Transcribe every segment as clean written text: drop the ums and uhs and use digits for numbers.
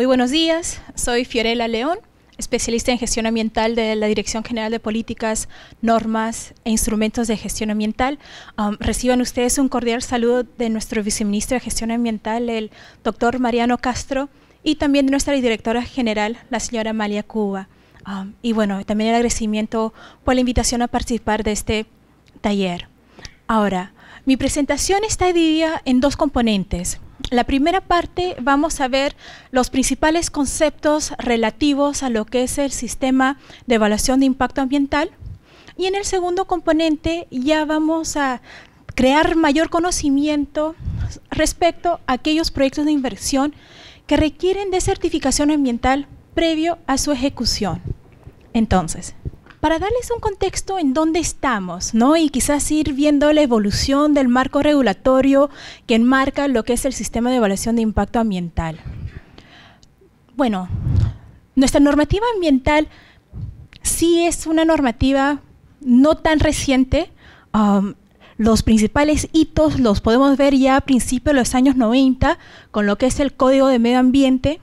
Muy buenos días, soy Fiorella León, especialista en gestión ambiental de la Dirección General de Políticas, Normas e Instrumentos de Gestión Ambiental. Reciban ustedes un cordial saludo de nuestro viceministro de Gestión Ambiental, el doctor Mariano Castro, y también de nuestra directora general, la señora Amalia Cuba. Y bueno, también el agradecimiento por la invitación a participar de este taller. Ahora, mi presentación está dividida en dos componentes. La primera parte vamos a ver los principales conceptos relativos a lo que es el sistema de evaluación de impacto ambiental, y en el segundo componente ya vamos a crear mayor conocimiento respecto a aquellos proyectos de inversión que requieren de certificación ambiental previo a su ejecución. Entonces, para darles un contexto en dónde estamos, ¿no? Y quizás ir viendo la evolución del marco regulatorio que enmarca lo que es el sistema de evaluación de impacto ambiental. Bueno, nuestra normativa ambiental sí es una normativa no tan reciente. Los principales hitos los podemos ver ya a principios de los años 90 con lo que es el Código de Medio Ambiente,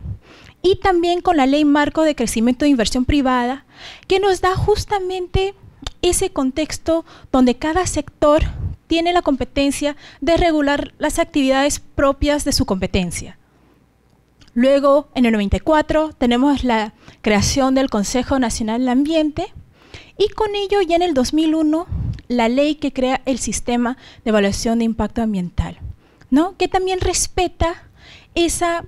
y también con la Ley Marco de Crecimiento de Inversión Privada, que nos da justamente ese contexto donde cada sector tiene la competencia de regular las actividades propias de su competencia. Luego, en el 94, tenemos la creación del Consejo Nacional del Ambiente, y con ello ya en el 2001, la ley que crea el Sistema de Evaluación de Impacto Ambiental, ¿no? Que también respeta esa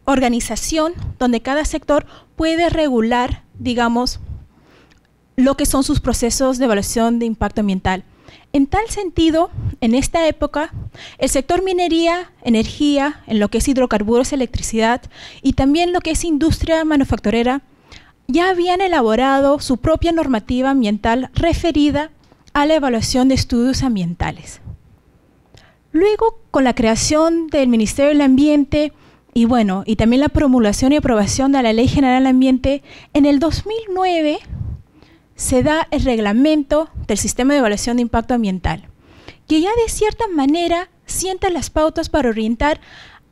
organización donde cada sector puede regular, digamos, lo que son sus procesos de evaluación de impacto ambiental. En tal sentido, en esta época, el sector minería, energía, en lo que es hidrocarburos, electricidad, y también lo que es industria manufacturera, ya habían elaborado su propia normativa ambiental referida a la evaluación de estudios ambientales. Luego, con la creación del Ministerio del Ambiente, y bueno, y también la promulgación y aprobación de la Ley General del Ambiente, en el 2009 se da el reglamento del Sistema de Evaluación de Impacto Ambiental, que ya de cierta manera sienta las pautas para orientar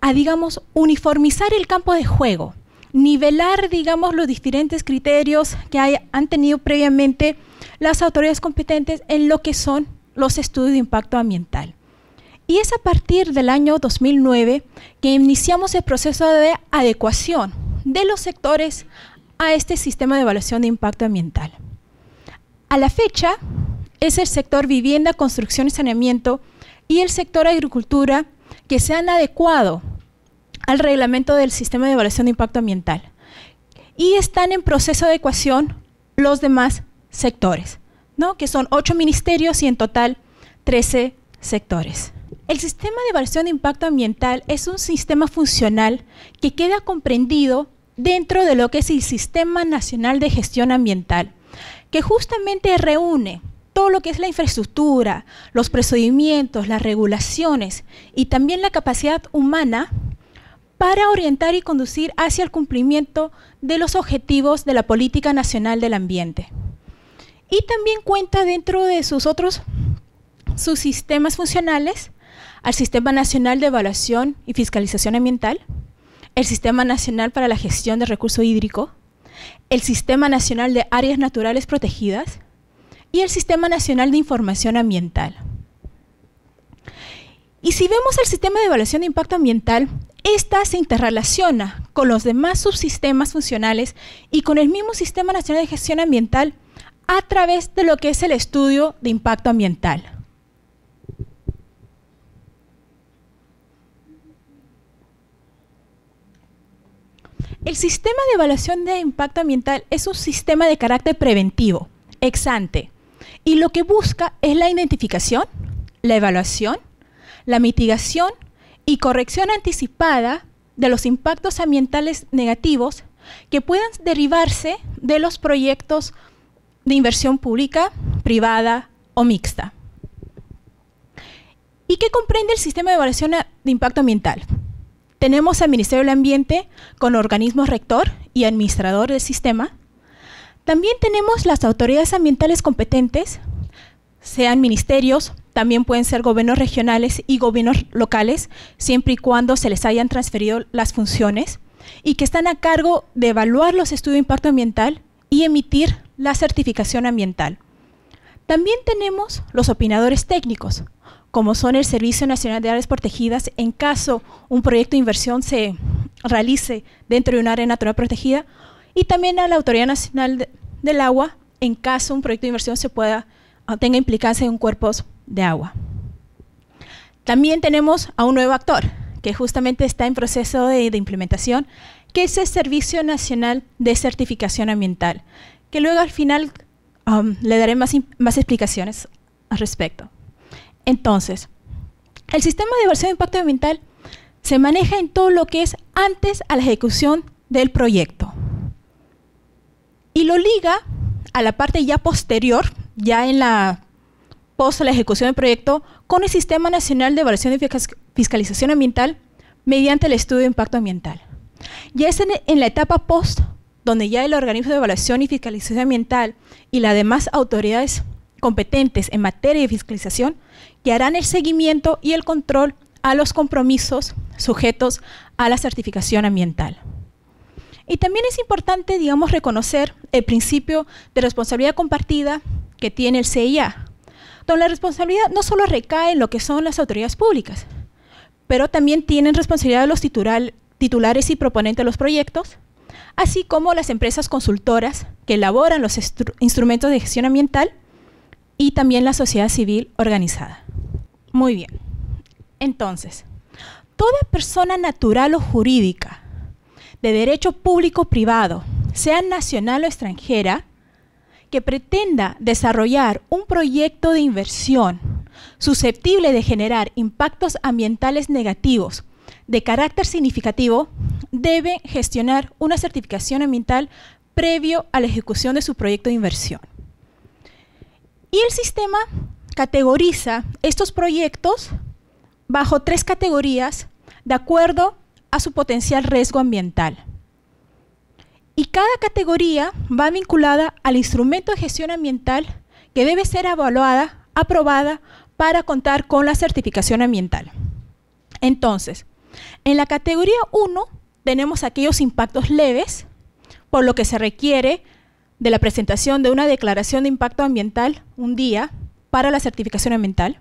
a, digamos, uniformizar el campo de juego, nivelar, digamos, los diferentes criterios que han tenido previamente las autoridades competentes en lo que son los estudios de impacto ambiental. Y es a partir del año 2009 que iniciamos el proceso de adecuación de los sectores a este sistema de evaluación de impacto ambiental. A la fecha, es el sector vivienda, construcción y saneamiento y el sector agricultura que se han adecuado al reglamento del sistema de evaluación de impacto ambiental. Y están en proceso de adecuación los demás sectores, ¿no? Que son 8 ministerios y en total 13 sectores. El sistema de evaluación de impacto ambiental es un sistema funcional que queda comprendido dentro de lo que es el Sistema Nacional de Gestión Ambiental, que justamente reúne todo lo que es la infraestructura, los procedimientos, las regulaciones y también la capacidad humana para orientar y conducir hacia el cumplimiento de los objetivos de la Política Nacional del Ambiente. Y también cuenta dentro de sus sistemas funcionales al Sistema Nacional de Evaluación y Fiscalización Ambiental, el Sistema Nacional para la Gestión de Recurso Hídrico, el Sistema Nacional de Áreas Naturales Protegidas y el Sistema Nacional de Información Ambiental. Y si vemos el Sistema de Evaluación de Impacto Ambiental, esta se interrelaciona con los demás subsistemas funcionales y con el mismo Sistema Nacional de Gestión Ambiental a través de lo que es el estudio de impacto ambiental. El sistema de evaluación de impacto ambiental es un sistema de carácter preventivo, ex ante, y lo que busca es la identificación, la evaluación, la mitigación y corrección anticipada de los impactos ambientales negativos que puedan derivarse de los proyectos de inversión pública, privada o mixta. ¿Y qué comprende el sistema de evaluación de impacto ambiental? Tenemos al Ministerio del Ambiente con organismo rector y administrador del sistema. También tenemos las autoridades ambientales competentes, sean ministerios, también pueden ser gobiernos regionales y gobiernos locales, siempre y cuando se les hayan transferido las funciones. y que están a cargo de evaluar los estudios de impacto ambiental y emitir la certificación ambiental. También tenemos los opinadores técnicos, como son el Servicio Nacional de Áreas Protegidas en caso un proyecto de inversión se realice dentro de un área natural protegida, y también a la Autoridad Nacional del Agua en caso un proyecto de inversión tenga implicancia en cuerpos de agua. También tenemos a un nuevo actor que justamente está en proceso de implementación, que es el Servicio Nacional de Certificación Ambiental, que luego al final le daré más explicaciones al respecto. Entonces, el sistema de evaluación de impacto ambiental se maneja en todo lo que es antes a la ejecución del proyecto y lo liga a la parte ya posterior, ya en la post la ejecución del proyecto, con el Sistema Nacional de Evaluación y Fiscalización Ambiental mediante el estudio de impacto ambiental. Ya es en la etapa post, donde ya el organismo de evaluación y fiscalización ambiental y las demás autoridades competentes en materia de fiscalización que harán el seguimiento y el control a los compromisos sujetos a la certificación ambiental. Y también es importante, digamos, reconocer el principio de responsabilidad compartida que tiene el CIA, donde la responsabilidad no solo recae en lo que son las autoridades públicas, pero también tienen responsabilidad los titulares y proponentes de los proyectos, así como las empresas consultoras que elaboran los instrumentos de gestión ambiental y también la sociedad civil organizada. Muy bien. Entonces, toda persona natural o jurídica de derecho público o privado, sea nacional o extranjera, que pretenda desarrollar un proyecto de inversión susceptible de generar impactos ambientales negativos de carácter significativo, debe gestionar una certificación ambiental previo a la ejecución de su proyecto de inversión. Y el sistema categoriza estos proyectos bajo 3 categorías de acuerdo a su potencial riesgo ambiental. Y cada categoría va vinculada al instrumento de gestión ambiental que debe ser aprobada para contar con la certificación ambiental. Entonces, en la categoría 1 tenemos aquellos impactos leves, por lo que se requiere de la presentación de una declaración de impacto ambiental un día para la certificación ambiental.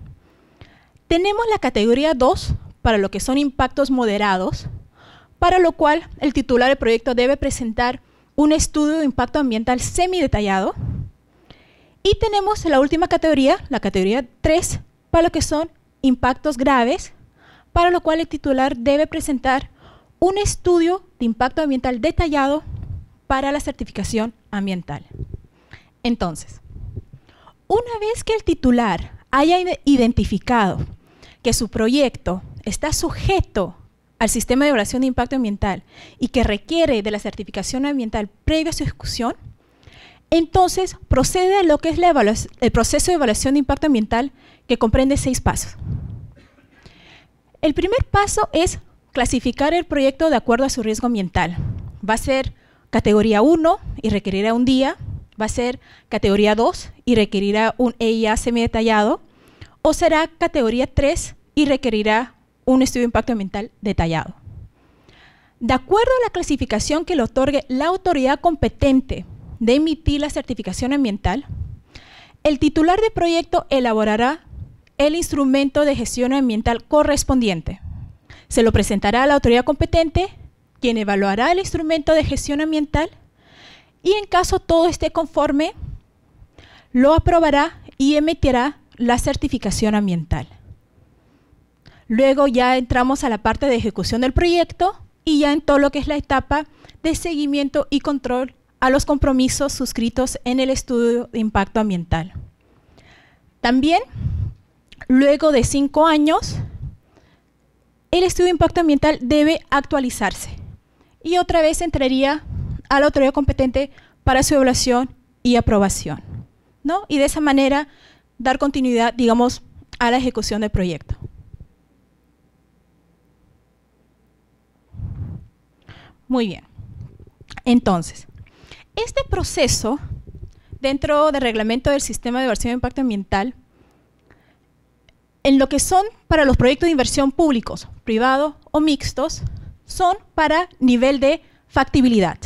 Tenemos la categoría 2 para lo que son impactos moderados, para lo cual el titular del proyecto debe presentar un estudio de impacto ambiental semidetallado. Y tenemos la última categoría, la categoría 3, para lo que son impactos graves, para lo cual el titular debe presentar un estudio de impacto ambiental detallado para la certificación ambiental. Entonces, una vez que el titular haya identificado que su proyecto está sujeto al sistema de evaluación de impacto ambiental y que requiere de la certificación ambiental previa a su ejecución, entonces procede a lo que es el proceso de evaluación de impacto ambiental, que comprende 6 pasos. El primer paso es clasificar el proyecto de acuerdo a su riesgo ambiental. Va a ser categoría 1 y requerirá un día, va a ser categoría 2 y requerirá un EIA semidetallado, o será categoría 3 y requerirá un estudio de impacto ambiental detallado. De acuerdo a la clasificación que le otorgue la autoridad competente de emitir la certificación ambiental, el titular de proyecto elaborará el instrumento de gestión ambiental correspondiente. Se lo presentará a la autoridad competente, quien evaluará el instrumento de gestión ambiental y en caso todo esté conforme, lo aprobará y emitirá la certificación ambiental. Luego ya entramos a la parte de ejecución del proyecto y ya en todo lo que es la etapa de seguimiento y control a los compromisos suscritos en el estudio de impacto ambiental. También, luego de 5 años, el estudio de impacto ambiental debe actualizarse y otra vez entraría a la autoridad competente para su evaluación y aprobación, ¿no? Y de esa manera dar continuidad, digamos, a la ejecución del proyecto. Muy bien. Entonces, este proceso, dentro del reglamento del sistema de evaluación de impacto ambiental, en lo que son para los proyectos de inversión públicos, privados o mixtos, son para nivel de factibilidad.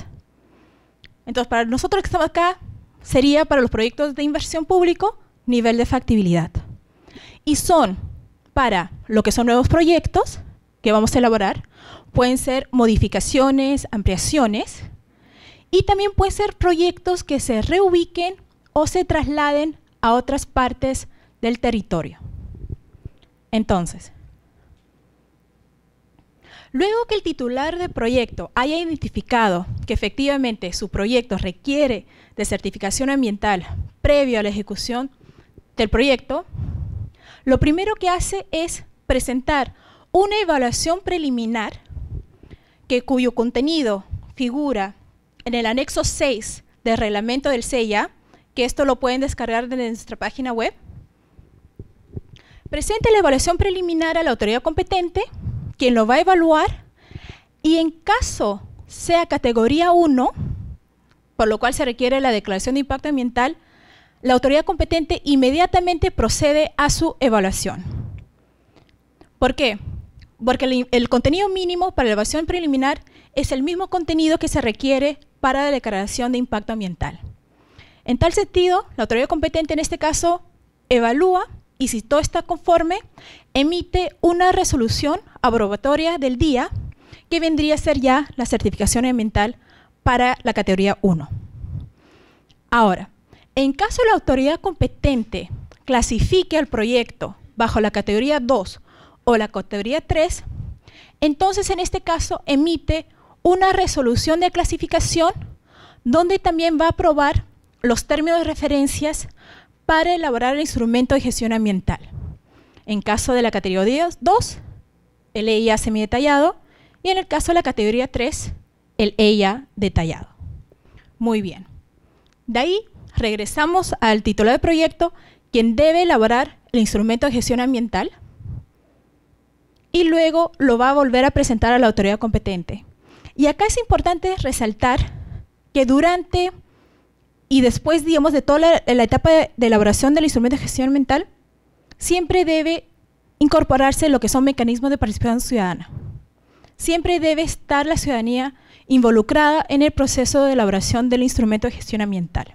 Entonces, para nosotros que estamos acá, sería para los proyectos de inversión público, nivel de factibilidad. Y son para lo que son nuevos proyectos que vamos a elaborar, pueden ser modificaciones, ampliaciones, y también pueden ser proyectos que se reubiquen o se trasladen a otras partes del territorio. Entonces, luego que el titular de proyecto haya identificado que efectivamente su proyecto requiere de certificación ambiental previo a la ejecución del proyecto, lo primero que hace es presentar una evaluación preliminar cuyo contenido figura en el anexo 6 del reglamento del CEIA, que esto lo pueden descargar desde nuestra página web. Presente la evaluación preliminar a la autoridad competente, quien lo va a evaluar, y en caso sea categoría 1, por lo cual se requiere la declaración de impacto ambiental, la autoridad competente inmediatamente procede a su evaluación. ¿Por qué? Porque el contenido mínimo para la evaluación preliminar es el mismo contenido que se requiere para la declaración de impacto ambiental. En tal sentido, la autoridad competente en este caso evalúa y si todo está conforme, emite una resolución aprobatoria del día que vendría a ser ya la certificación ambiental para la categoría 1. Ahora, en caso la autoridad competente clasifique al proyecto bajo la categoría 2 o la categoría 3, entonces en este caso emite una resolución de clasificación donde también va a aprobar los términos de referencias para elaborar el instrumento de gestión ambiental. En caso de la categoría 2, el EIA semidetallado, y en el caso de la categoría 3, el EIA detallado. Muy bien. De ahí regresamos al titular de proyecto, quien debe elaborar el instrumento de gestión ambiental, y luego lo va a volver a presentar a la autoridad competente. Y acá es importante resaltar que durante y después, digamos, de toda la etapa de elaboración del instrumento de gestión ambiental, siempre debe incorporarse lo que son mecanismos de participación ciudadana. Siempre debe estar la ciudadanía involucrada en el proceso de elaboración del instrumento de gestión ambiental.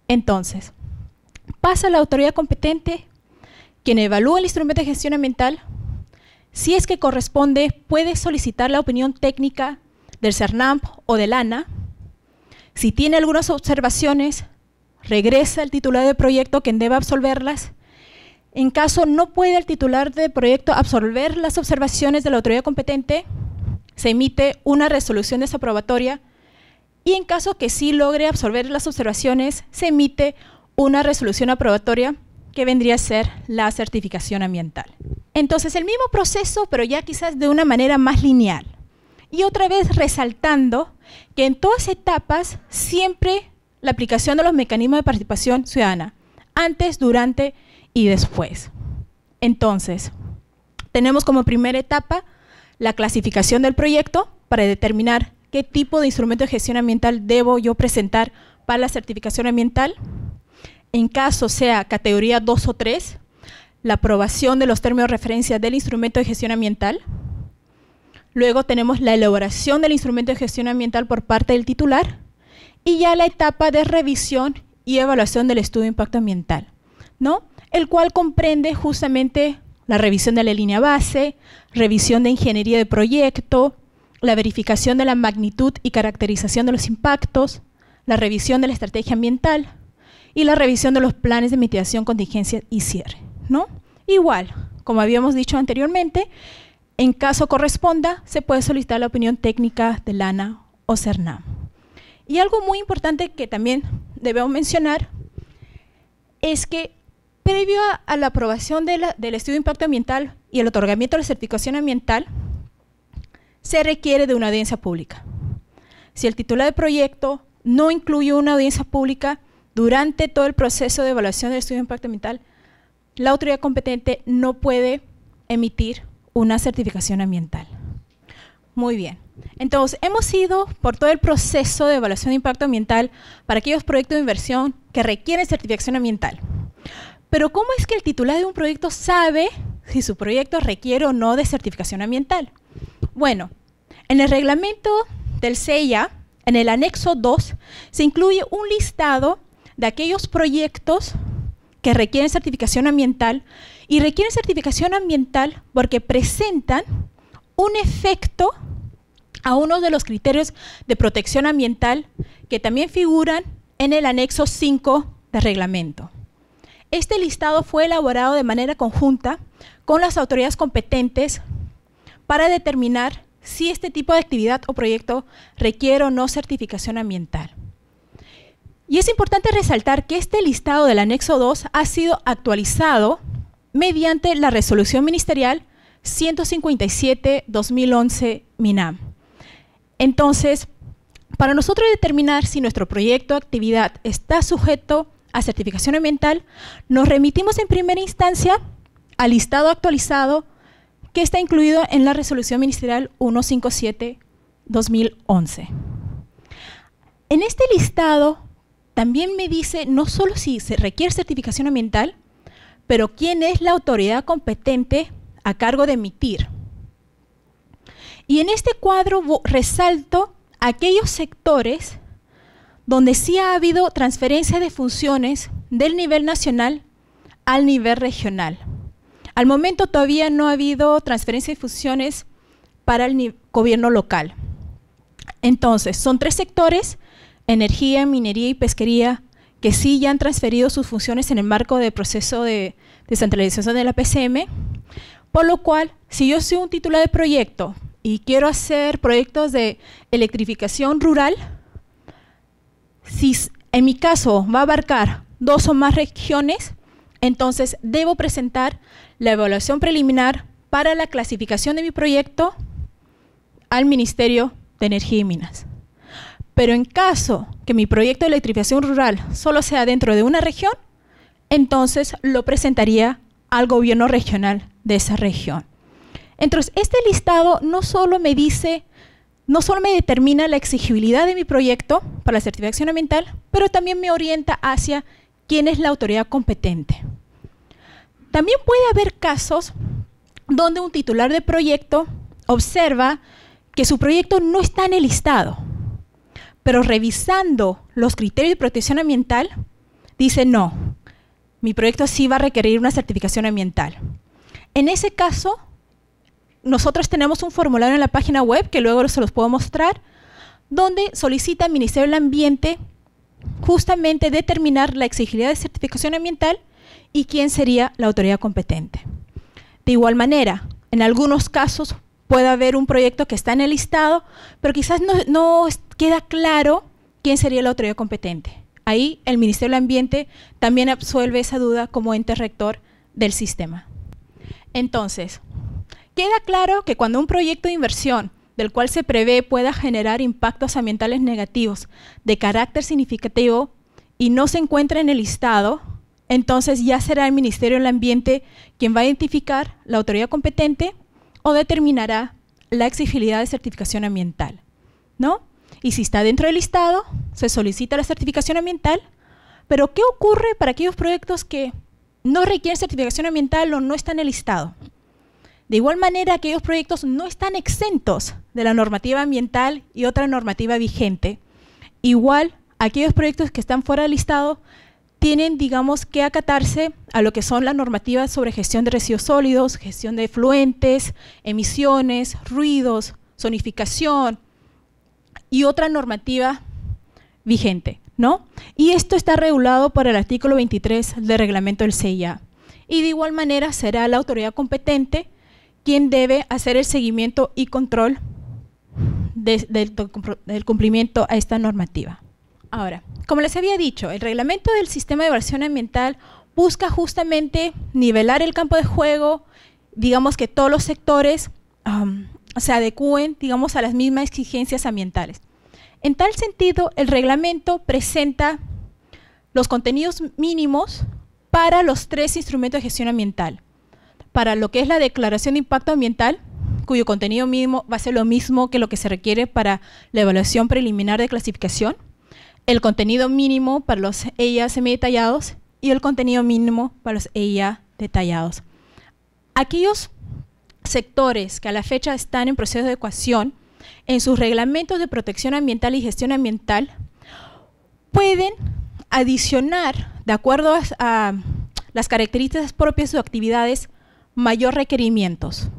Entonces, pasa a la autoridad competente, quien evalúa el instrumento de gestión ambiental. Si es que corresponde, puede solicitar la opinión técnica del CERNAMP o del ANA. Si tiene algunas observaciones, regresa al titular de proyecto, quien debe absolverlas. En caso no puede el titular de proyecto absolver las observaciones de la autoridad competente, se emite una resolución desaprobatoria, y en caso que sí logre absolver las observaciones, se emite una resolución aprobatoria que vendría a ser la certificación ambiental. Entonces, el mismo proceso, pero ya quizás de una manera más lineal. Y otra vez resaltando que en todas etapas siempre la aplicación de los mecanismos de participación ciudadana, antes, durante y después. Entonces, tenemos como primera etapa la clasificación del proyecto para determinar qué tipo de instrumento de gestión ambiental debo yo presentar para la certificación ambiental. En caso sea categoría 2 o 3, la aprobación de los términos de referencia del instrumento de gestión ambiental. Luego tenemos la elaboración del instrumento de gestión ambiental por parte del titular y ya la etapa de revisión y evaluación del estudio de impacto ambiental, ¿no? El cual comprende justamente la revisión de la línea base, revisión de ingeniería de proyecto, la verificación de la magnitud y caracterización de los impactos, la revisión de la estrategia ambiental y la revisión de los planes de mitigación, contingencia y cierre, ¿no? Igual, como habíamos dicho anteriormente, en caso corresponda, se puede solicitar la opinión técnica del ANA o CERNAM. Y algo muy importante que también debemos mencionar es que previo a la aprobación del estudio de impacto ambiental y el otorgamiento de la certificación ambiental, se requiere de una audiencia pública. Si el titular de proyecto no incluye una audiencia pública durante todo el proceso de evaluación del estudio de impacto ambiental, la autoridad competente no puede emitir una certificación ambiental. Muy bien. Entonces, hemos ido por todo el proceso de evaluación de impacto ambiental para aquellos proyectos de inversión que requieren certificación ambiental. Pero, ¿cómo es que el titular de un proyecto sabe si su proyecto requiere o no de certificación ambiental? Bueno, en el reglamento del CEIA, en el anexo 2, se incluye un listado de aquellos proyectos que requieren certificación ambiental, y requieren certificación ambiental porque presentan un efecto a uno de los criterios de protección ambiental que también figuran en el anexo 5 del reglamento. Este listado fue elaborado de manera conjunta con las autoridades competentes para determinar si este tipo de actividad o proyecto requiere o no certificación ambiental. Y es importante resaltar que este listado del anexo 2 ha sido actualizado mediante la resolución ministerial 157-2011 MINAM. Entonces, para nosotros determinar si nuestro proyecto o actividad está sujeto a certificación ambiental, nos remitimos en primera instancia al listado actualizado que está incluido en la resolución ministerial 157-2011. En este listado también me dice no solo si se requiere certificación ambiental, pero quién es la autoridad competente a cargo de emitir. Y en este cuadro resalto aquellos sectores donde sí ha habido transferencia de funciones del nivel nacional al nivel regional. Al momento todavía no ha habido transferencia de funciones para el gobierno local. Entonces, son 3 sectores: energía, minería y pesquería, que sí ya han transferido sus funciones en el marco del proceso de descentralización de la PCM, por lo cual, si yo soy un titular de proyecto y quiero hacer proyectos de electrificación rural, si en mi caso va a abarcar 2 o más regiones, entonces debo presentar la evaluación preliminar para la clasificación de mi proyecto al Ministerio de Energía y Minas. Pero en caso que mi proyecto de electrificación rural solo sea dentro de una región, entonces lo presentaría al gobierno regional de esa región. Entonces, este listado no solo me determina la exigibilidad de mi proyecto para la certificación ambiental, pero también me orienta hacia quién es la autoridad competente. También puede haber casos donde un titular de proyecto observa que su proyecto no está en el listado, pero revisando los criterios de protección ambiental, dice no, mi proyecto sí va a requerir una certificación ambiental. En ese caso, nosotros tenemos un formulario en la página web, que luego se los puedo mostrar, donde solicita al Ministerio del Ambiente justamente determinar la exigibilidad de certificación ambiental y quién sería la autoridad competente. De igual manera, en algunos casos puede haber un proyecto que está en el listado, pero quizás no queda claro quién sería la autoridad competente. Ahí el Ministerio del Ambiente también absuelve esa duda como ente rector del sistema. Entonces, queda claro que cuando un proyecto de inversión del cual se prevé pueda generar impactos ambientales negativos de carácter significativo y no se encuentra en el listado, entonces ya será el Ministerio del Ambiente quien va a identificar la autoridad competente o determinará la exigibilidad de certificación ambiental, ¿no? Y si está dentro del listado, se solicita la certificación ambiental, pero ¿qué ocurre para aquellos proyectos que no requieren certificación ambiental o no están en el listado? De igual manera, aquellos proyectos no están exentos de la normativa ambiental y otra normativa vigente. Igual, aquellos proyectos que están fuera del listado tienen, digamos, que acatarse a lo que son las normativas sobre gestión de residuos sólidos, gestión de efluentes, emisiones, ruidos, zonificación y otra normativa vigente, ¿no? Y esto está regulado por el artículo 23 del reglamento del CEIA. Y de igual manera será la autoridad competente quien debe hacer el seguimiento y control del cumplimiento a esta normativa. Ahora, como les había dicho, el reglamento del sistema de evaluación ambiental busca justamente nivelar el campo de juego, digamos que todos los sectores se adecúen, digamos, a las mismas exigencias ambientales. En tal sentido, el reglamento presenta los contenidos mínimos para los 3 instrumentos de gestión ambiental. Para lo que es la declaración de impacto ambiental, cuyo contenido mínimo va a ser lo mismo que lo que se requiere para la evaluación preliminar de clasificación, el contenido mínimo para los EIA semidetallados y el contenido mínimo para los EIA detallados. Aquellos sectores que a la fecha están en proceso de adecuación en sus reglamentos de protección ambiental y gestión ambiental pueden adicionar, de acuerdo a las características propias de sus actividades, mayor requerimientos.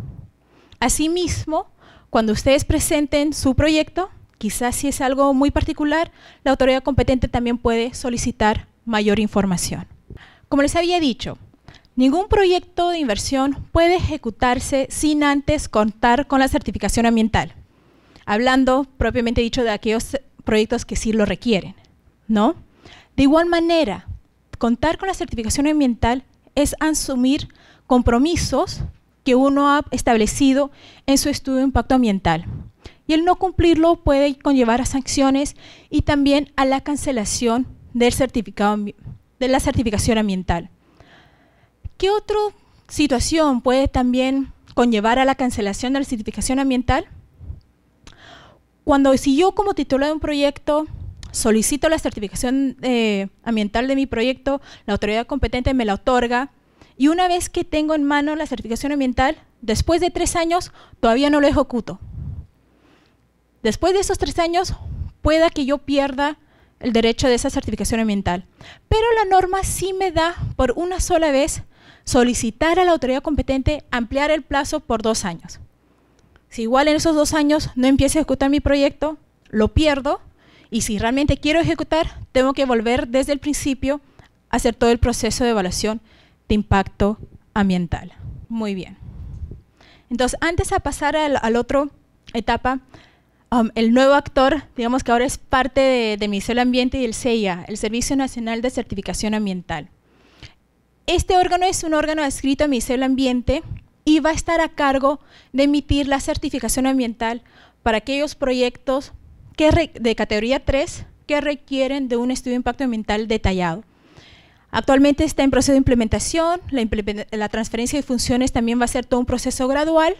Asimismo, cuando ustedes presenten su proyecto, quizás si es algo muy particular, la autoridad competente también puede solicitar mayor información. Como les había dicho, ningún proyecto de inversión puede ejecutarse sin antes contar con la certificación ambiental, hablando propiamente dicho de aquellos proyectos que sí lo requieren, ¿no? De igual manera, contar con la certificación ambiental es asumir compromisos que uno ha establecido en su estudio de impacto ambiental. Y el no cumplirlo puede conllevar a sanciones y también a la cancelación del certificado, de la certificación ambiental. ¿Qué otra situación puede también conllevar a la cancelación de la certificación ambiental? Si yo como titular de un proyecto solicito la certificación ambiental de mi proyecto, la autoridad competente me la otorga, y una vez que tengo en mano la certificación ambiental, después de 3 años todavía no lo ejecuto. Después de esos 3 años, pueda que yo pierda el derecho de esa certificación ambiental. Pero la norma sí me da por una sola vez solicitar a la autoridad competente ampliar el plazo por 2 años. Si igual en esos 2 años no empiezo a ejecutar mi proyecto, lo pierdo, y si realmente quiero ejecutar, tengo que volver desde el principio a hacer todo el proceso de evaluación de impacto ambiental. Muy bien. Entonces, antes de pasar a la otra etapa, el nuevo actor, digamos que ahora es parte del Ministerio del Ambiente y el CIA, el Servicio Nacional de Certificación Ambiental. Este órgano es un órgano adscrito al Ministerio del Ambiente y va a estar a cargo de emitir la certificación ambiental para aquellos proyectos de categoría 3 que requieren de un estudio de impacto ambiental detallado. Actualmente está en proceso de implementación, la transferencia de funciones también va a ser todo un proceso gradual,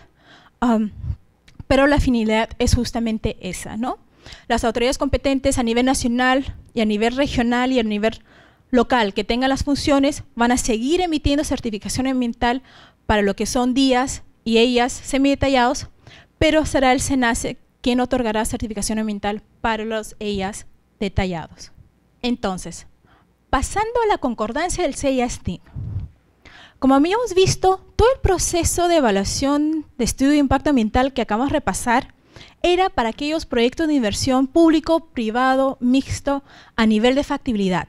pero la finalidad es justamente esa, ¿no? Las autoridades competentes a nivel nacional y a nivel regional y a nivel local que tengan las funciones van a seguir emitiendo certificación ambiental para lo que son días y ellas semidetallados, pero será el SENACE quien otorgará certificación ambiental para los ellas detallados. Entonces, pasando a la concordancia del CIA-SNIP. Como habíamos visto, todo el proceso de evaluación de estudio de impacto ambiental que acabamos de repasar era para aquellos proyectos de inversión público, privado, mixto, a nivel de factibilidad.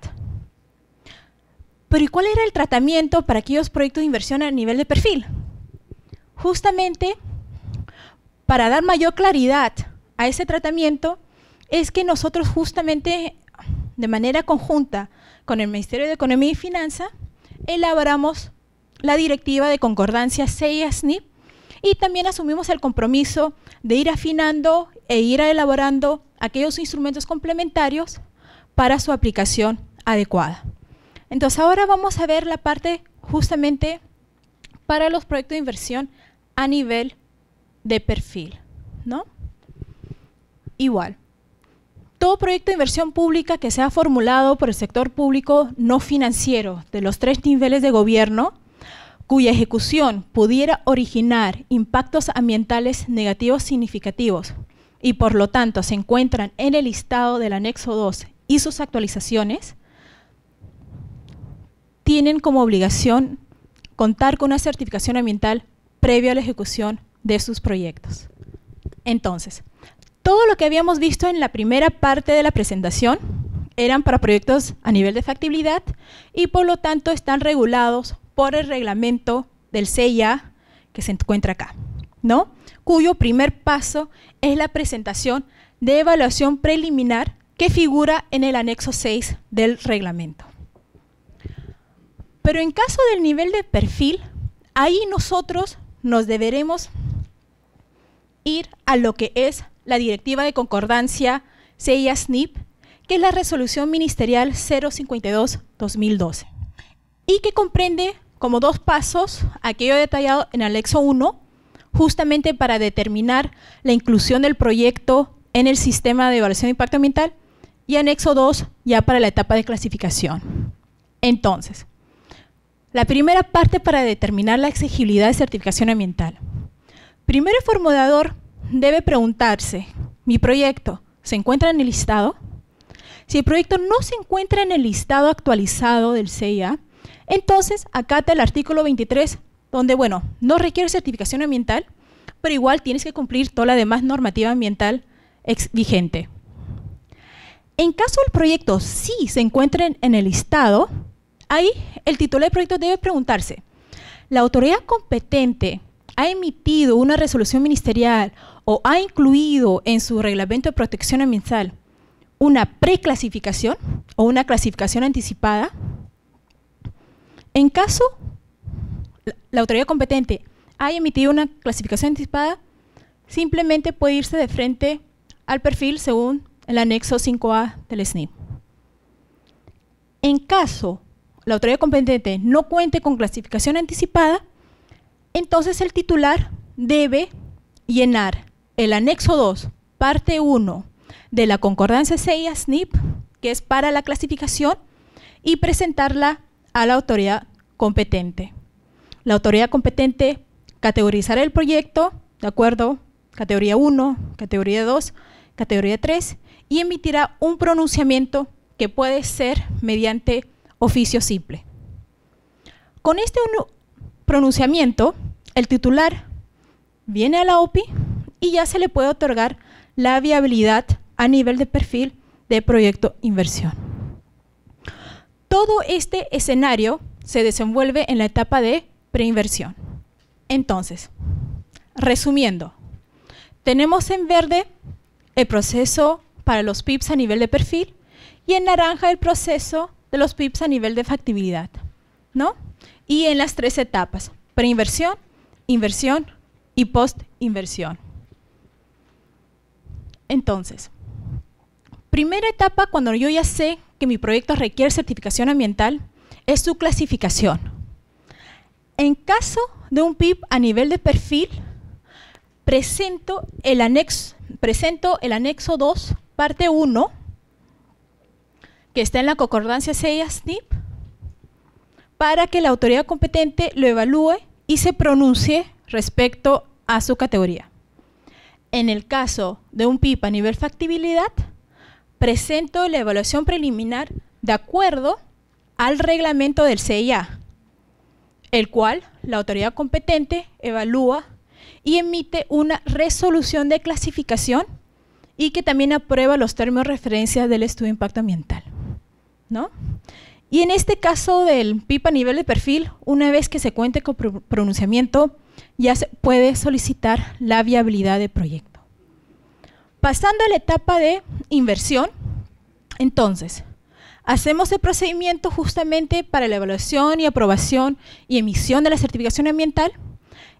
Pero ¿y cuál era el tratamiento para aquellos proyectos de inversión a nivel de perfil? Justamente, para dar mayor claridad a ese tratamiento, es que nosotros justamente, de manera conjunta con el Ministerio de Economía y Finanza, elaboramos la directiva de concordancia CIA-SNIP y también asumimos el compromiso de ir afinando e ir elaborando aquellos instrumentos complementarios para su aplicación adecuada. Entonces ahora vamos a ver la parte justamente para los proyectos de inversión a nivel de perfil, ¿no? Igual. Todo proyecto de inversión pública que sea formulado por el sector público no financiero de los 3 niveles de gobierno, cuya ejecución pudiera originar impactos ambientales negativos significativos y por lo tanto se encuentran en el listado del anexo 2 y sus actualizaciones, tienen como obligación contar con una certificación ambiental previa a la ejecución de sus proyectos. Entonces, todo lo que habíamos visto en la primera parte de la presentación eran para proyectos a nivel de factibilidad y por lo tanto están regulados por el reglamento del CIA que se encuentra acá, ¿no? Cuyo primer paso es la presentación de evaluación preliminar que figura en el anexo 6 del reglamento. Pero en caso del nivel de perfil, ahí nosotros nos deberemos ir a lo que es la Directiva de Concordancia CIA-SNIP, que es la Resolución Ministerial 052-2012, y que comprende como 2 pasos aquello detallado en el anexo 1, justamente para determinar la inclusión del proyecto en el sistema de evaluación de impacto ambiental, y anexo 2 ya para la etapa de clasificación. Entonces, la primera parte para determinar la exigibilidad de certificación ambiental. Primero el formulador debe preguntarse, ¿mi proyecto se encuentra en el listado? Si el proyecto no se encuentra en el listado actualizado del CIA, entonces acata el artículo 23, donde, bueno, no requiere certificación ambiental, pero igual tienes que cumplir toda la demás normativa ambiental vigente. En caso el proyecto sí se encuentre en el listado, ahí el titular del proyecto debe preguntarse, ¿la autoridad competente ha emitido una resolución ministerial o ha incluido en su reglamento de protección ambiental una preclasificación o una clasificación anticipada? En caso la autoridad competente haya emitido una clasificación anticipada, simplemente puede irse de frente al perfil según el anexo 5A del SNIP. En caso la autoridad competente no cuente con clasificación anticipada, entonces el titular debe llenar el anexo 2, parte 1 de la concordancia CIA-SNIP, que es para la clasificación, y presentarla a la autoridad competente. La autoridad competente categorizará el proyecto, de acuerdo, categoría 1, categoría 2, categoría 3, y emitirá un pronunciamiento que puede ser mediante oficio simple. Con este pronunciamiento, el titular viene a la OPI y ya se le puede otorgar la viabilidad a nivel de perfil de proyecto inversión. Todo este escenario se desenvuelve en la etapa de preinversión. Entonces, resumiendo, tenemos en verde el proceso para los PIPs a nivel de perfil y en naranja el proceso de los PIPs a nivel de factibilidad, ¿no? Y en las tres etapas, preinversión, inversión y postinversión. Entonces, primera etapa, cuando yo ya sé que mi proyecto requiere certificación ambiental, es su clasificación. En caso de un PIP a nivel de perfil, presento el anexo 2, parte 1, que está en la concordancia CIA-SNIP, para que la autoridad competente lo evalúe y se pronuncie respecto a su categoría. En el caso de un PIP a nivel factibilidad, presento la evaluación preliminar de acuerdo al reglamento del CIA, el cual la autoridad competente evalúa y emite una resolución de clasificación y que también aprueba los términos de referencia del estudio de impacto ambiental, ¿no? Y en este caso del PIP a nivel de perfil, una vez que se cuente con pronunciamiento, ya se puede solicitar la viabilidad del proyecto. Pasando a la etapa de inversión, entonces, hacemos el procedimiento justamente para la evaluación y aprobación y emisión de la certificación ambiental,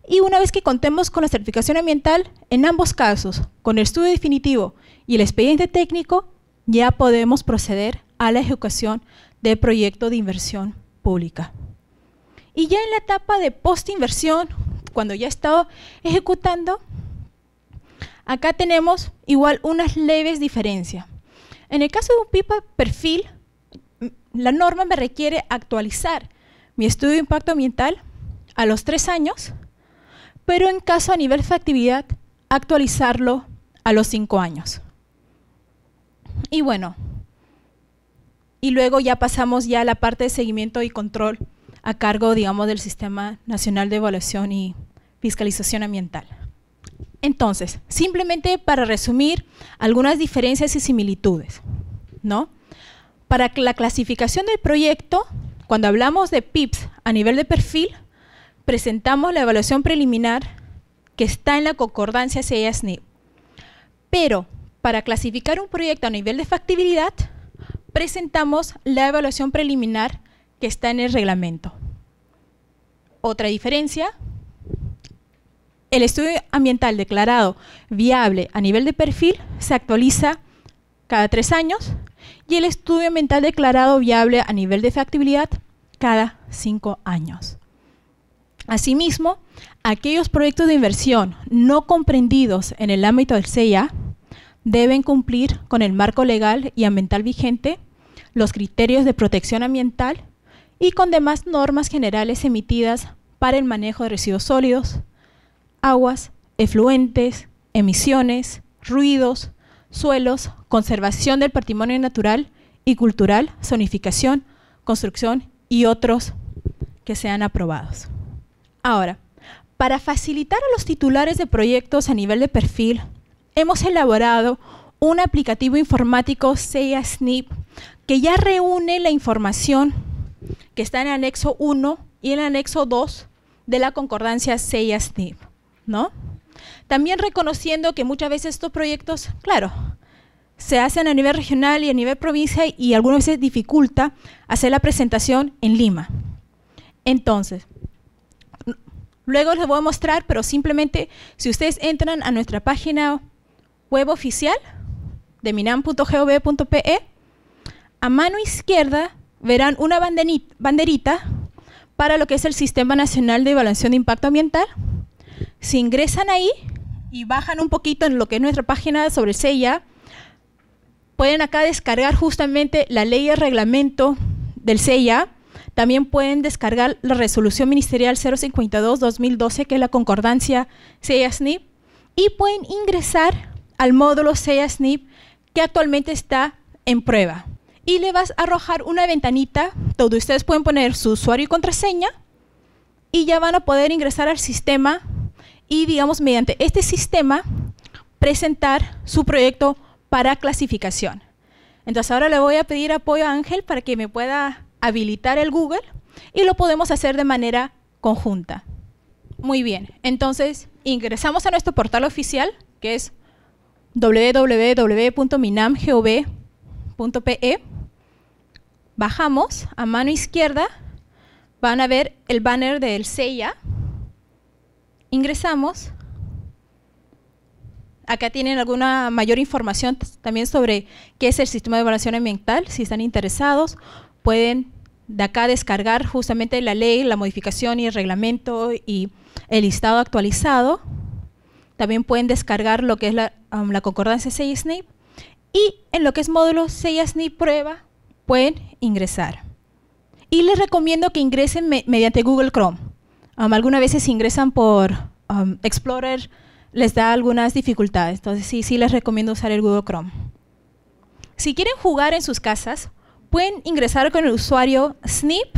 y una vez que contemos con la certificación ambiental, en ambos casos, con el estudio definitivo y el expediente técnico, ya podemos proceder a la ejecución del proyecto de inversión pública. Y ya en la etapa de postinversión, cuando ya he estado ejecutando, acá tenemos igual unas leves diferencias. En el caso de un PIP perfil, la norma me requiere actualizar mi estudio de impacto ambiental a los 3 años, pero en caso a nivel de factibilidad, actualizarlo a los 5 años. Y bueno, y luego ya pasamos ya a la parte de seguimiento y control a cargo, digamos, del Sistema Nacional de Evaluación y Fiscalización Ambiental. Entonces, simplemente para resumir algunas diferencias y similitudes, ¿no? Para la clasificación del proyecto, cuando hablamos de PIPs a nivel de perfil, presentamos la evaluación preliminar que está en la concordancia CIA-SNIP. Pero para clasificar un proyecto a nivel de factibilidad, presentamos la evaluación preliminar que está en el reglamento. Otra diferencia, el estudio ambiental declarado viable a nivel de perfil se actualiza cada 3 años y el estudio ambiental declarado viable a nivel de factibilidad cada 5 años. Asimismo, aquellos proyectos de inversión no comprendidos en el ámbito del CIA deben cumplir con el marco legal y ambiental vigente, los criterios de protección ambiental y con demás normas generales emitidas para el manejo de residuos sólidos, aguas, efluentes, emisiones, ruidos, suelos, conservación del patrimonio natural y cultural, zonificación, construcción y otros que sean aprobados. Ahora, para facilitar a los titulares de proyectos a nivel de perfil, hemos elaborado un aplicativo informático SEIA-SNIP que ya reúne la información que está en el anexo 1 y en el anexo 2 de la concordancia SEIA-SNIP, ¿no? También reconociendo que muchas veces estos proyectos, claro, se hacen a nivel regional y a nivel provincia y algunas veces dificulta hacer la presentación en Lima. Entonces, luego les voy a mostrar, pero simplemente si ustedes entran a nuestra página web oficial de minam.gov.pe, a mano izquierda verán una banderita para lo que es el Sistema Nacional de Evaluación de Impacto Ambiental. Si ingresan ahí y bajan un poquito en lo que es nuestra página sobre el SEIA, pueden acá descargar justamente la ley y el reglamento del SEIA. También pueden descargar la resolución ministerial 052-2012, que es la concordancia SEIA-SNIP, y pueden ingresar al módulo SEIA-SNIP que actualmente está en prueba. Y le vas a arrojar una ventanita donde ustedes pueden poner su usuario y contraseña y ya van a poder ingresar al sistema y, digamos, mediante este sistema presentar su proyecto para clasificación. Entonces ahora le voy a pedir apoyo a Ángel para que me pueda habilitar el Google y lo podemos hacer de manera conjunta. Muy bien, entonces ingresamos a nuestro portal oficial, que es www.minam.gov.pe. Bajamos a mano izquierda, van a ver el banner del SEIA. Ingresamos. Acá tienen alguna mayor información también sobre qué es el sistema de evaluación ambiental. Si están interesados, pueden de acá descargar justamente la ley, la modificación y el reglamento y el listado actualizado. También pueden descargar lo que es la concordancia SEIA-SNIP. Y en lo que es módulo SEIA-SNIP prueba, pueden ingresar. Y les recomiendo que ingresen mediante Google Chrome. Algunas veces si ingresan por Explorer, les da algunas dificultades. Entonces sí les recomiendo usar el Google Chrome. Si quieren jugar en sus casas, pueden ingresar con el usuario SNIP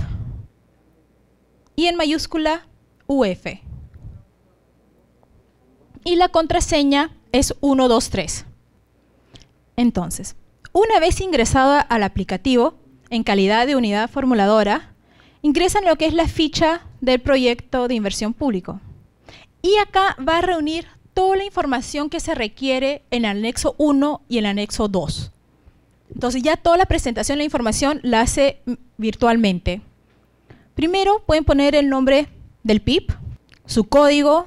y en mayúscula UF. Y la contraseña es 123. Entonces, una vez ingresado al aplicativo, en calidad de unidad formuladora, ingresan lo que es la ficha del proyecto de inversión público. Y acá va a reunir toda la información que se requiere en el anexo 1 y el anexo 2. Entonces ya toda la presentación de la información la hace virtualmente. Primero pueden poner el nombre del PIB, su código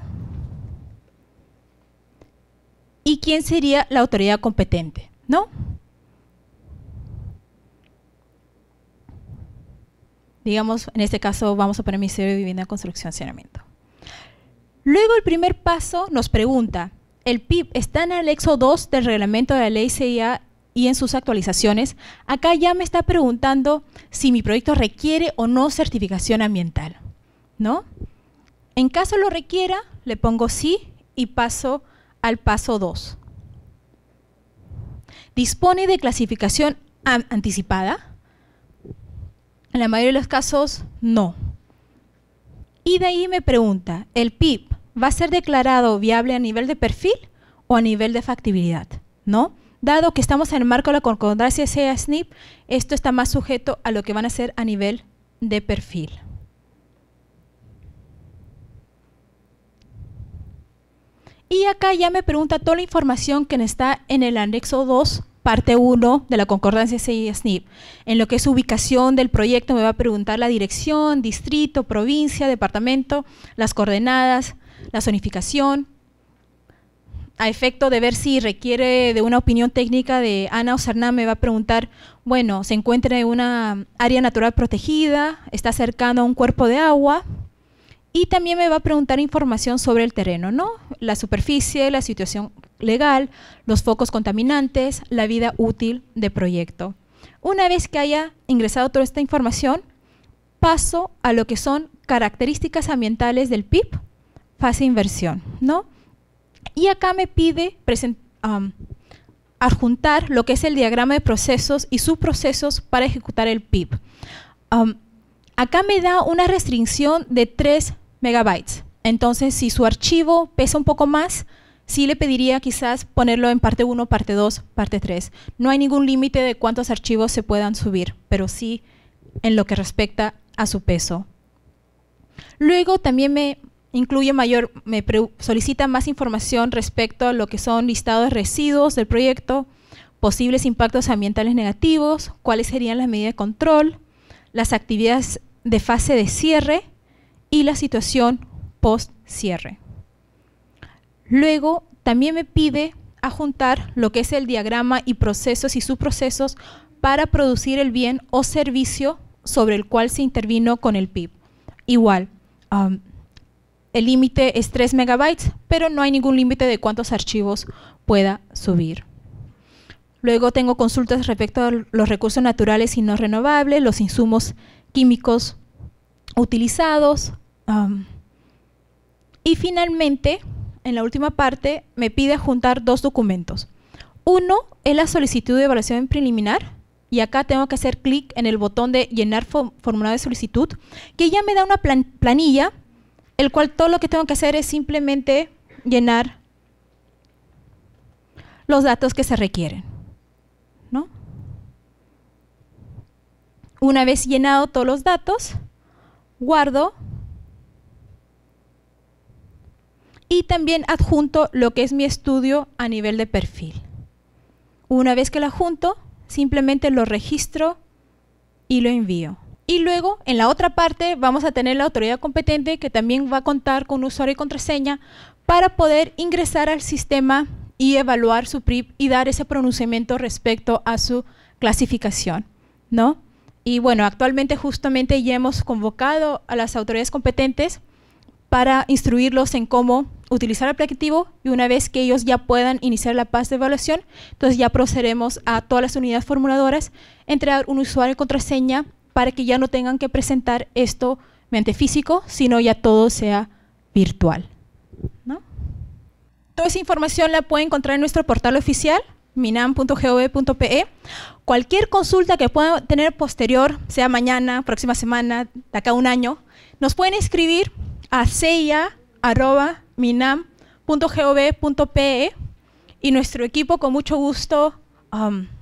y quién sería la autoridad competente, ¿no? Digamos, en este caso vamos a poner Ministerio de Vivienda, Construcción y Saneamiento. Luego el primer paso nos pregunta, ¿el PIB está en el anexo 2 del reglamento de la ley SEIA y en sus actualizaciones? Acá ya me está preguntando si mi proyecto requiere o no certificación ambiental, ¿no? En caso lo requiera, le pongo sí y paso al paso 2. ¿Dispone de clasificación anticipada? En la mayoría de los casos, no. Y de ahí me pregunta, ¿el PIB va a ser declarado viable a nivel de perfil o a nivel de factibilidad? ¿No? Dado que estamos en el marco de la concordancia SEIA-SNIP, esto está más sujeto a lo que van a hacer a nivel de perfil. Y acá ya me pregunta toda la información que está en el anexo 2, parte 1 de la concordancia SEIA-SNIP. En lo que es ubicación del proyecto me va a preguntar la dirección, distrito, provincia, departamento, las coordenadas, la zonificación. A efecto de ver si requiere de una opinión técnica de Ana o Cernam, me va a preguntar, bueno, se encuentra en una área natural protegida, está cercano a un cuerpo de agua. Y también me va a preguntar información sobre el terreno, ¿no? La superficie, la situación legal, los focos contaminantes, la vida útil de proyecto. Una vez que haya ingresado toda esta información, paso a lo que son características ambientales del PIB, fase de inversión, ¿no? Y acá me pide adjuntar lo que es el diagrama de procesos y subprocesos para ejecutar el PIB. Acá me da una restricción de 3 megabytes. Entonces, si su archivo pesa un poco más, sí le pediría quizás ponerlo en parte 1, parte 2, parte 3. No hay ningún límite de cuántos archivos se puedan subir, pero sí en lo que respecta a su peso. Luego también me solicita más información respecto a lo que son listados de residuos del proyecto, posibles impactos ambientales negativos, cuáles serían las medidas de control, las actividades de fase de cierre y la situación post-cierre. Luego también me pide adjuntar lo que es el diagrama y procesos y subprocesos para producir el bien o servicio sobre el cual se intervino con el PIB. Igual, el límite es 3 megabytes, pero no hay ningún límite de cuántos archivos pueda subir. Luego tengo consultas respecto a los recursos naturales y no renovables, los insumos químicos utilizados. Y finalmente, en la última parte, me pide adjuntar 2 documentos. Uno es la solicitud de evaluación preliminar, y acá tengo que hacer clic en el botón de llenar formulario de solicitud, que ya me da una planilla, el cual todo lo que tengo que hacer es simplemente llenar los datos que se requieren, ¿no? Una vez llenado todos los datos, guardo y también adjunto lo que es mi estudio a nivel de perfil. Una vez que lo adjunto, simplemente lo registro y lo envío. Y luego, en la otra parte, vamos a tener la autoridad competente que también va a contar con usuario y contraseña para poder ingresar al sistema y evaluar su PIB y dar ese pronunciamiento respecto a su clasificación, ¿no? Y bueno, actualmente justamente ya hemos convocado a las autoridades competentes para instruirlos en cómo utilizar el aplicativo, y una vez que ellos ya puedan iniciar la fase de evaluación, entonces ya procederemos a todas las unidades formuladoras, entregar un usuario y contraseña para que ya no tengan que presentar esto mediante físico, sino ya todo sea virtual, ¿no? Toda esa información la pueden encontrar en nuestro portal oficial, minam.gov.pe. Cualquier consulta que puedan tener posterior, sea mañana, próxima semana, de acá a un año, nos pueden escribir a ceia@minam.gov.pe y nuestro equipo con mucho gusto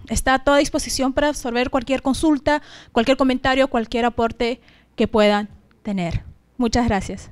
está a toda disposición para absorber cualquier consulta, cualquier comentario, cualquier aporte que puedan tener. Muchas gracias.